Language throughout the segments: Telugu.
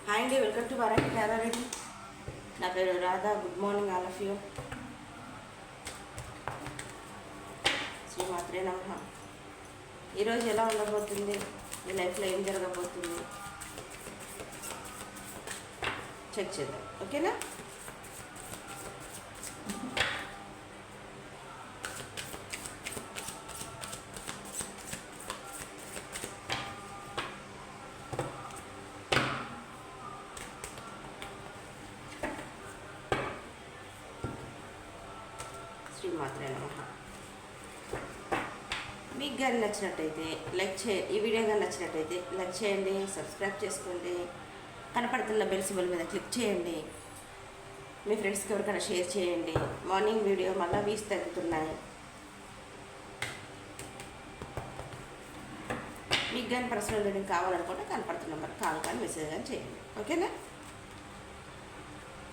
హాయ్ అండి, వెల్కమ్ టు వారాహి రాధారెడ్డి. నా పేరు Radha. Good morning all of you. శ్రీమాత్రే నమః. ఈరోజు ఎలా ఉండబోతుంది, మీ లైఫ్లో ఏం జరగబోతుంది చెక్ చేద్దాం, ఓకేనా? శ్రీమాత్రే నమః. మీకు కానీ నచ్చినట్టయితే ఈ వీడియో కానీ నచ్చినట్టయితే లైక్ చేయండి, సబ్స్క్రైబ్ చేసుకోండి, కనపడుతున్న బెల్ సింబల్ మీద క్లిక్ చేయండి, మీ ఫ్రెండ్స్కి ఎవరికైనా షేర్ చేయండి. మార్నింగ్ వీడియో మళ్ళీ వీస్ తగ్గుతున్నాయి. మీకు కానీ పర్సనల్ రీడింగ్ కావాలనుకుంటే కనపడుతున్న నెంబర్ కాల్ కానీ మెసేజ్ కానీ చేయండి, ఓకేనా?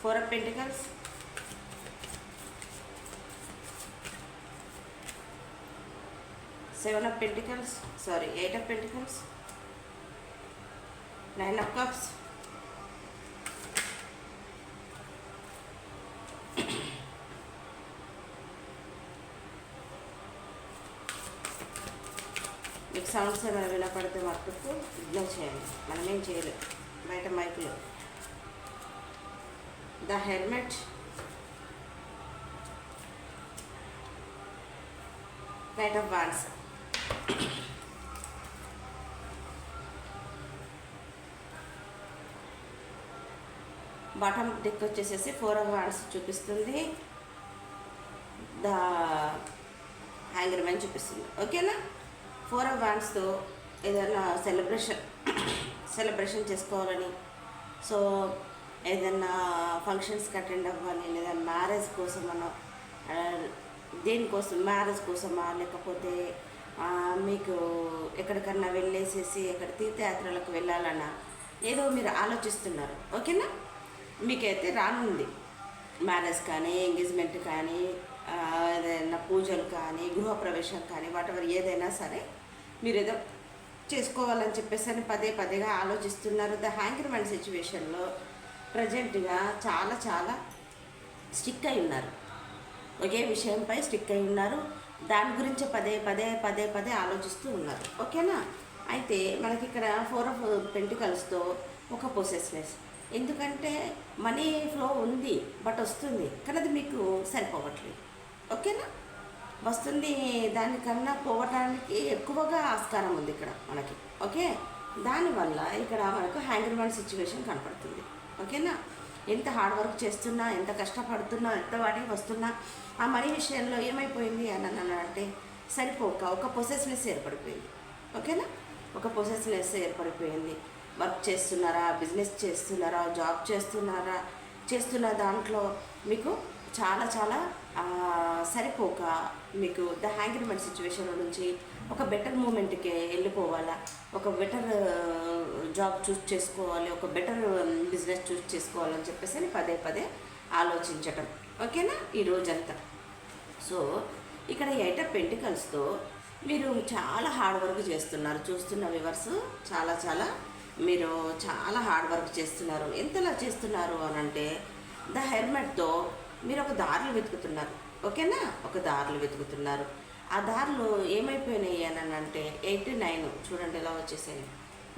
4 of Pentacles, 7 of Pentacles, 8 of Pentacles, 9 of Cups, మీకు సౌండ్స్ ఏమైనా వినపడితే మట్టుకు ఇగ్నోర్ చేయండి, మనమేం చేయలేదు బయట మైక్లో. The hermit, knight of wands, bottom deck వచ్చేసేసి 4 of Wands చూపిస్తుంది, ద హ్యాంగర్ మ్యాన్ చూపిస్తుంది, ఓకేనా? 4 of Wandsతో ఏదైనా సెలబ్రేషన్ చేసుకోవాలని, సో ఏదైనా ఫంక్షన్స్కి అటెండ్ అవ్వాలి, లేదా మ్యారేజ్ కోసమనో, దేనికోసం, మ్యారేజ్ కోసమా, లేకపోతే మీకు ఎక్కడికన్నా వెళ్ళేసేసి ఎక్కడ తీర్థయాత్రలకు వెళ్ళాలన్నా ఏదో మీరు ఆలోచిస్తున్నారు, ఓకేనా? మీకైతే రానుంది మ్యారేజ్ కానీ, ఎంగేజ్మెంట్ కానీ, ఏదైనా పూజలు కానీ, గృహప్రవేశం కానీ, వాటెవర్ ఏదైనా సరే మీరు ఏదో చేసుకోవాలని చెప్పేసి అని పదేగా ఆలోచిస్తున్నారు. ద హ్యాంగర్ మ్యాన్ సిచ్యువేషన్లో ప్రజెంట్గా చాలా స్టిక్ అయి ఉన్నారు, ఒకే విషయంపై స్టిక్ అయి ఉన్నారు. దాని గురించి పదే ఆలోచిస్తూ ఉన్నారు, ఓకేనా? అయితే మనకి ఇక్కడ 4 of Pentaclesతో ఒక పొసెస్నెస్, ఎందుకంటే మనీ ఫ్లో ఉంది, బట్ వస్తుంది కానీ అది మీకు సరిపోవట్లేదు, ఓకేనా? వస్తుంది, దానికన్నా పోవటానికి ఎక్కువగా ఆస్కారం ఉంది ఇక్కడ మనకి, ఓకే? దానివల్ల ఇక్కడ మనకు హ్యాంగర్ మ్యాన్ సిచ్యువేషన్ కనపడుతుంది, ఓకేనా? ఎంత హార్డ్ వర్క్ చేస్తున్నా, ఎంత కష్టపడుతున్నా, ఎంత వాటికి వస్తున్నా ఆ మనీ విషయంలో ఏమైపోయింది అని అంటే సరిపోక ఒక పొసెస్నెస్ ఏర్పడిపోయింది, ఓకేనా? ఒక పొసెస్నెస్ ఏర్పడిపోయింది. వర్క్ చేస్తున్నారా, బిజినెస్ చేస్తున్నారా, జాబ్ చేస్తున్న దాంట్లో మీకు చాలా సరిపోక మీకు ద హ్యాంగర్ మ్యాన్ సిచ్యువేషన్ నుంచి ఒక బెటర్ మూమెంట్కి వెళ్ళిపోవాలా, ఒక బెటర్ జాబ్ చూస్ చేసుకోవాలి, ఒక బెటర్ బిజినెస్ చూస్ చేసుకోవాలని చెప్పేసి అని పదే ఆలోచించటం, ఓకేనా? ఈ రోజంతా. సో ఇక్కడ 8 of Pentaclesతో మీరు చాలా హార్డ్ వర్క్ చేస్తున్నారు. చూస్తున్న వ్యూవర్స్ చాలా మీరు చాలా హార్డ్ వర్క్ చేస్తున్నారు. ఎంతలా చేస్తున్నారు అని అంటే ద హెర్మెట్తో మీరు ఒక దారులు వెతుకుతున్నారు, ఓకేనా? ఒక దారులు వెతుకుతున్నారు. ఆ దారులు ఏమైపోయినాయి అని అంటే 8, 9 చూడండి ఎలా వచ్చేసాయి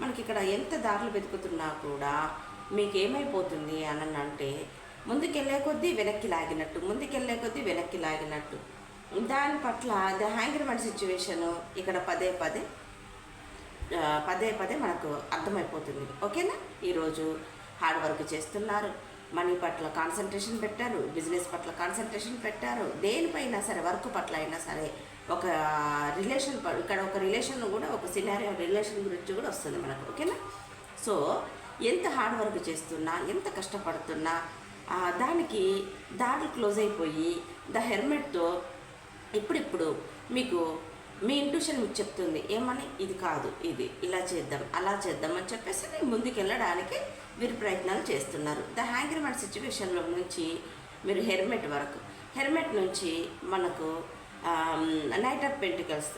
మనకి. ఇక్కడ ఎంత దారులు వెతుకుతున్నా కూడా మీకు ఏమైపోతుంది అని అంటే ముందుకెళ్ళే కొద్దీ వెనక్కి లాగినట్టు, దాని పట్ల ద హ్యాంగర్ మ్యాన్ సిచ్యువేషను ఇక్కడ పదే మనకు అర్థమైపోతుంది, ఓకేనా? ఈరోజు హార్డ్ వర్క్ చేస్తున్నారు, మనీ పట్ల కాన్సన్ట్రేషన్ పెట్టారు, బిజినెస్ పట్ల కాన్సన్ట్రేషన్ పెట్టారు, దేనిపైనా సరే, వర్క్ పట్ల అయినా సరే, ఒక రిలేషన్, ఇక్కడ ఒక రిలేషన్ కూడా, ఒక సినారియో రిలేషన్ గురించి కూడా వస్తుంది మనకు, ఓకేనా? సో ఎంత హార్డ్ వర్క్ చేస్తున్నా, ఎంత కష్టపడుతున్నా దానికి దారులు క్లోజ్ అయిపోయి ద హెర్మెట్తో ఇప్పుడు మీకు మీ ఇంట్యూషన్ మీకు చెప్తుంది ఏమని, ఇది కాదు, ఇది ఇలా చేద్దాం, అలా చేద్దాం అని చెప్పేసి ముందుకు వెళ్ళడానికి మీరు ప్రయత్నాలు చేస్తున్నారు. ద హ్యాంగర్ మ్యాన్ సిచ్యువేషన్లో నుంచి మీరు హెర్మెట్ నుంచి మనకు నైట్ ఆఫ్ పెంటికల్స్,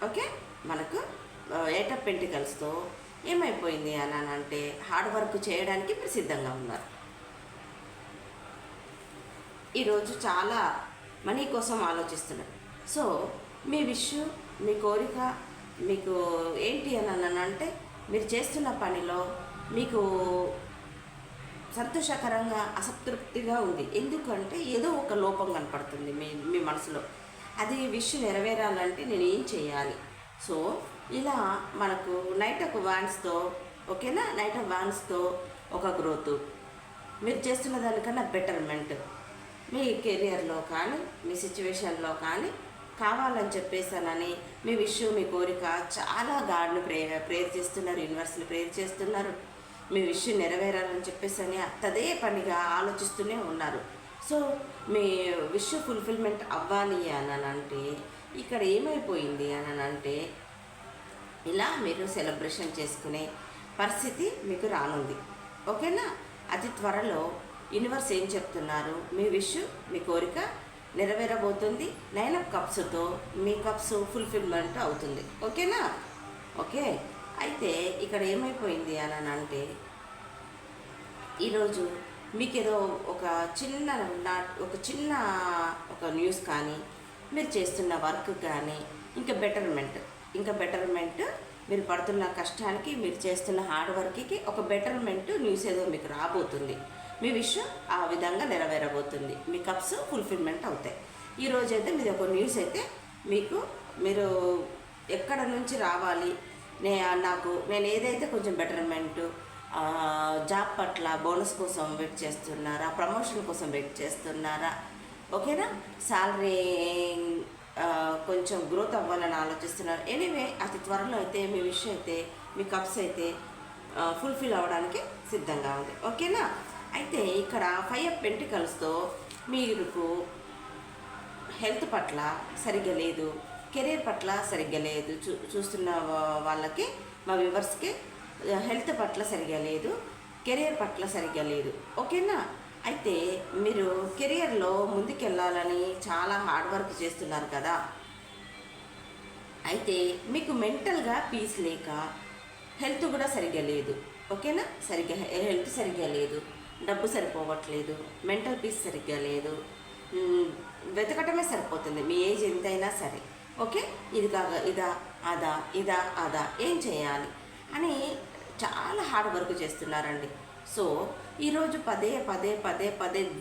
ఓకే? మనకు 8 of Pentaclesతో ఏమైపోయింది అని అంటే హార్డ్ వర్క్ చేయడానికి మీరు సిద్ధంగా ఉన్నారు. ఈరోజు చాలా మనీ కోసం ఆలోచిస్తున్నారు. సో మీ విష్, మీ కోరిక మీకు ఏంటి అని అంటే మీరు చేస్తున్న పనిలో మీకు సంతోషకరంగా అసంతృప్తిగా ఉంది. ఎందుకంటే ఏదో ఒక లోపం కనపడుతుంది మీ మీ మనసులో. అది విష్ నెరవేరాలంటే నేను ఏం చేయాలి? సో ఇలా మనకు నైట్ ఆఫ్ వాన్స్తో, ఓకేనా, నైట్ ఆఫ్ వాన్స్తో ఒక గ్రోత్, మీరు చేస్తున్న దానికన్నా బెటర్మెంట్ మీ కెరియర్లో కానీ మీ సిచ్యువేషన్లో కానీ కావాలని చెప్పేసానని మీ విష్, మీ కోరిక చాలా గాడ్ని ప్రేయర్ చేస్తున్నారు, యూనివర్స్ని ప్రేయర్ చేస్తున్నారు. మీ విష్ నెరవేరాలని చెప్పేసి అదే పనిగా ఆలోచిస్తూనే ఉన్నారు. సో మీ విష్ ఫుల్ఫిల్మెంట్ అవ్వాలి అని అంటే ఇక్కడ ఏమైపోయింది అని అంటే ఇలా మీరు సెలబ్రేషన్ చేసుకునే పరిస్థితి మీకు రానుంది. ఓకేనా? అతి త్వరలో యూనివర్స్ ఏం చెప్తున్నారు, మీ విష్, మీ కోరిక నెరవేరబోతుంది. 9 ఆఫ్ కప్స్తో మీ కప్స్ ఫుల్ఫిల్మెంట్ అవుతుంది. ఓకేనా? ఓకే. అయితే ఇక్కడ ఏమైపోయింది అని అంటే ఈరోజు మీకు ఏదో ఒక చిన్న న్యూస్ కానీ, మీరు చేస్తున్న వర్క్ కానీ ఇంకా బెటర్మెంట్ మీరు పడుతున్న కష్టానికి, మీరు చేస్తున్న హార్డ్ వర్క్కి ఒక బెటర్మెంట్ న్యూస్ ఏదో మీకు రాబోతుంది. మీ విషయం ఆ విధంగా నెరవేరబోతుంది. మీ కప్స్ ఫుల్ఫిల్మెంట్ అవుతాయి. ఈరోజు అయితే మీది ఒక న్యూస్ అయితే మీరు ఎక్కడ నుంచి రావాలి, నేను ఏదైతే కొంచెం బెటర్మెంట్, జాబ్ పట్ల బోనస్ కోసం వెయిట్ చేస్తున్నారా, ప్రమోషన్ కోసం వెయిట్ చేస్తున్నారా, ఓకేనా, శాలరీ కొంచెం గ్రోత్ అవ్వాలని ఆలోచిస్తున్నారు. ఎనీవే అతి త్వరలో అయితే మీ విష్ అయితే, మీ కప్స్ అయితే ఫుల్ఫిల్ అవ్వడానికి సిద్ధంగా ఉంది. ఓకేనా? అయితే ఇక్కడ 5 ఆఫ్ పెంటికల్స్తో మీకు హెల్త్ పట్ల సరిగ్గా లేదు, కెరీర్ పట్ల సరిగ్గా లేదు. చూస్తున్న వాళ్ళకి, మా వ్యూవర్స్కి హెల్త్ పట్ల సరిగ్గా లేదు, కెరీర్ పట్ల సరిగ్గా లేదు. ఓకేనా? అయితే మీరు కెరియర్లో ముందుకెళ్ళాలని చాలా హార్డ్ వర్క్ చేస్తున్నారు కదా. అయితే మీకు మెంటల్గా పీస్ లేక హెల్త్ కూడా సరిగ్గా లేదు. ఓకేనా? హెల్త్ సరిగ్గా లేదు, డబ్బు సరిపోవట్లేదు, మెంటల్ పీస్ సరిగ్గా లేదు, వెతకటమే సరిపోతుంది మీ ఏజ్ ఎంతైనా సరే. ఓకే, ఇది కాగా ఇదా అదా ఏం చేయాలి అని చాలా హార్డ్ వర్క్ చేస్తున్నారండి. సో ఈరోజు పదే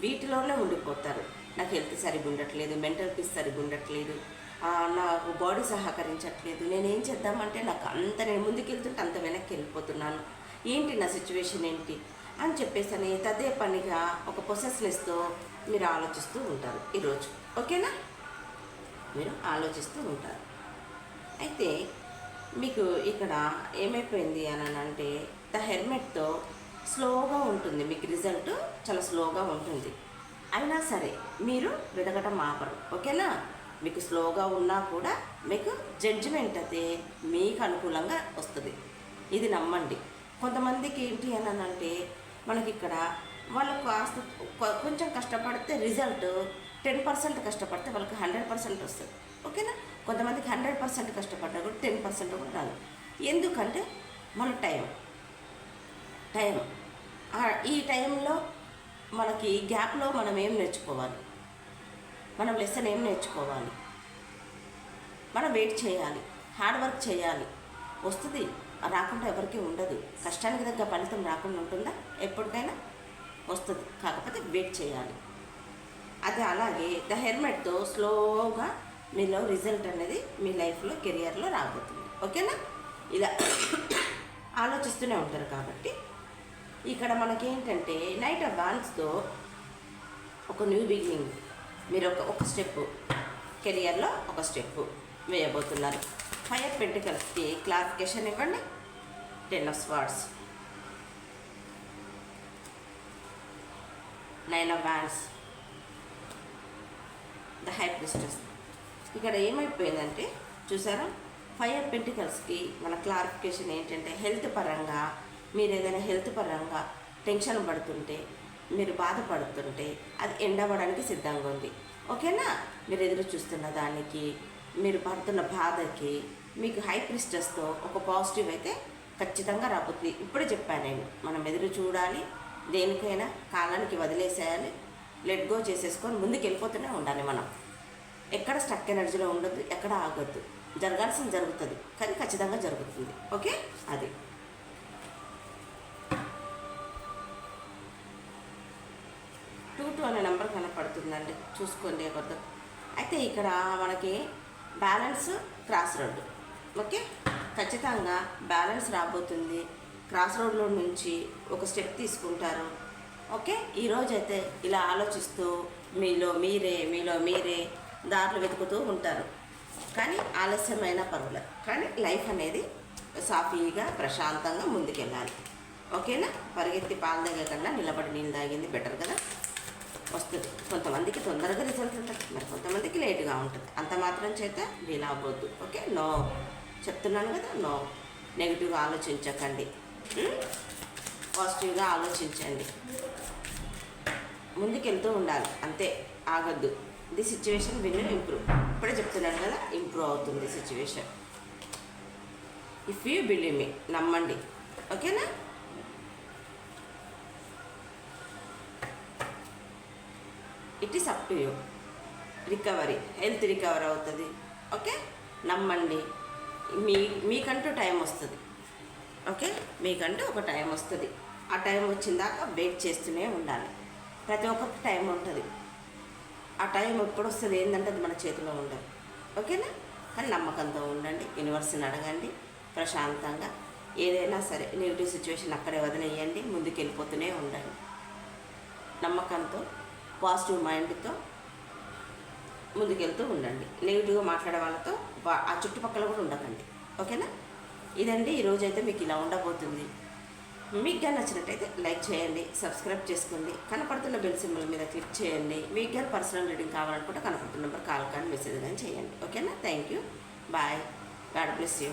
వీటిలోనే ఉండిపోతారు. నాకు హెల్త్ సరిగ్గా ఉండట్లేదు, మెంటల్ పీస్ సరిగ్గా ఉండట్లేదు, నాకు బాడీ సహకరించట్లేదు, నేనేం చేద్దామంటే నేను ముందుకెళ్తుంటే అంత వెనక్కి వెళ్ళిపోతున్నాను, ఏంటి నా సిచ్యువేషన్ ఏంటి అని చెప్పేసి అని అదే పనిగా ఒక పొసెస్నెస్తో మీరు ఆలోచిస్తూ ఉంటారు ఈరోజు. ఓకేనా? మీరు ఆలోచిస్తూ ఉంటారు. అయితే మీకు ఇక్కడ ఏమైపోయింది అని అంటే ద హెర్మెట్తో స్లోగా ఉంటుంది, మీకు రిజల్ట్ చాలా స్లోగా ఉంటుంది. అయినా సరే మీరు వెతకటం ఆపరు. ఓకేనా? మీకు స్లోగా ఉన్నా కూడా మీకు జడ్జిమెంట్ అయితే మీకు అనుకూలంగా వస్తుంది. ఇది నమ్మండి. కొంతమందికి ఏంటి అని అంటే మనకి ఇక్కడ వాళ్ళకు కాస్త కొంచెం కష్టపడితే రిజల్ట్ 10% కష్టపడితే వాళ్ళకి 100% వస్తుంది. ఓకేనా? కొంతమందికి 100% కష్టపడ్డా కూడా 10% కూడా రాదు. ఎందుకంటే మన టైం ఈ టైంలో మనకి గ్యాప్లో మనం ఏం నేర్చుకోవాలి, మనం లెసన్ ఏం నేర్చుకోవాలి, మనం వెయిట్ చేయాలి, హార్డ్ వర్క్ చేయాలి. వస్తుంది, రాకుండా ఎవరికీ ఉండదు. కష్టానికి తగ్గ ఫలితం రాకుండా ఉంటుందా? ఎప్పటికైనా వస్తుంది, కాకపోతే వెయిట్ చేయాలి. అది అలాగే ద హెర్మెట్తో స్లోగా మీలో రిజల్ట్ అనేది మీ లైఫ్లో, కెరియర్లో రాబోతుంది. ఓకేనా? ఇలా ఆలోచిస్తూనే ఉంటారు. కాబట్టి ఇక్కడ మనకేంటంటే నైట్ ఆఫ్ వాన్స్తో ఒక న్యూ బిగినింగ్, మీరు ఒక స్టెప్ కెరియర్లో ఒక స్టెప్ వేయబోతున్నారు. 5 ఆఫ్ పెంటికల్స్కి క్లారిఫికేషన్ ఇవ్వండి. 10 of swords, 9 of wands, the high priestess. ఇక్కడ ఏమైపోయిందంటే చూసారా, 5 ఆఫ్ పెంటికల్స్కి మన క్లారిఫికేషన్ ఏంటంటే హెల్త్ పరంగా మీరు ఏదైనా హెల్త్ పరంగా టెన్షన్ పడుతుంటే, మీరు బాధపడుతుంటే అది ఎండ్ అవ్వడానికి సిద్ధంగా ఉంది. ఓకేనా? మీరు ఎదురు చూస్తున్న దానికి, మీరు పడుతున్న బాధకి మీకు హై ప్రిస్టెస్తో ఒక పాజిటివ్ అయితే ఖచ్చితంగా రాబోతుంది. ఇప్పుడే చెప్పాను నేను, మనం ఎదురు చూడాలి, దేనికైనా కాలానికి వదిలేసేయాలి, లెట్ గో చేసేసుకొని ముందుకు వెళ్ళిపోతూనే ఉండాలి. మనం ఎక్కడ స్టక్ ఎనర్జీలో ఉండొద్దు, ఎక్కడ ఆగొద్దు. జరగాల్సింది జరుగుతుంది, కానీ ఖచ్చితంగా జరుగుతుంది. ఓకే, అది 22 అనే నెంబర్ కనపడుతుందండి, చూసుకోండి అబద్ధం. అయితే ఇక్కడ మనకి బ్యాలెన్స్ క్రాస్ రోడ్. ఓకే, ఖచ్చితంగా బ్యాలెన్స్ రాబోతుంది. క్రాస్ రోడ్లో నుంచి ఒక స్టెప్ తీసుకుంటారు. ఓకే, ఈరోజైతే ఇలా ఆలోచిస్తూ మీలో మీరే దారులు వెతుకుతూ ఉంటారు. కానీ ఆలస్యమైన పర్వాలేదు, కానీ లైఫ్ అనేది సాఫీగా ప్రశాంతంగా ముందుకెళ్ళాలి. ఓకేనా? పరిగెత్తి పాలు తాగే కన్నా నిలబడి నీళ్ళు తాగింది బెటర్ కదా. వస్తుంది, కొంతమందికి తొందరగా రిజల్ట్ ఉంటుంది, మరి కొంతమందికి లేటుగా ఉంటుంది. అంత మాత్రం చేత డీల్ అవ్వద్దు. ఓకే, నో చెప్తున్నాను కదా, నో. నెగిటివ్గా ఆలోచించకండి, పాజిటివ్గా ఆలోచించండి, ముందుకెళ్తూ ఉండాలి, అంతే, ఆగద్దు. The situation will improve. ఇప్పుడే చెప్తున్నాను కదా, ఇంప్రూవ్ అవుతుంది situation. If you believe me, నమ్మండి. ఓకేనా? It is up to you. Recovery, health recover అవుతుంది. ఓకే, నమ్మండి. మీకంటూ టైం వస్తుంది. ఓకే, మీకంటూ ఒక టైం వస్తుంది. ఆ టైం వచ్చిందాకా వెయిట్ చేస్తూనే ఉండాలి. ప్రతి ఒక్కరికి టైం ఉంటుంది. ఆ టైం ఎప్పుడు వస్తుంది ఏంటంటే అది మన చేతిలో ఉండదు. ఓకేనా? కానీ నమ్మకంతో ఉండండి, యూనివర్స్ని అడగండి ప్రశాంతంగా. ఏదైనా సరే నెగిటివ్ సిచ్యువేషన్ అక్కడే వదిలేయండి, ముందుకు వెళ్ళిపోతూనే ఉండండి. నమ్మకంతో, పాజిటివ్ మైండ్తో ముందుకెళ్తూ ఉండండి. నెగిటివ్గా మాట్లాడే వాళ్ళతో ఆ చుట్టుపక్కల కూడా ఉండకండి. ఓకేనా? ఇదండి ఈరోజైతే మీకు ఇలా ఉండబోతుంది. మీకు కానీ నచ్చినట్టయితే లైక్ చేయండి, సబ్స్క్రైబ్ చేసుకోండి, కనపడుతున్న బెల్ సింబల్ మీద క్లిక్ చేయండి. మీకు కానీ పర్సనల్ రీడింగ్ కావాలనుకుంటే కనపడుతున్న నెంబర్ కాల్ కానీ మెసేజ్ కానీ చేయండి. ఓకేనా? Thank you, bye, god bless you.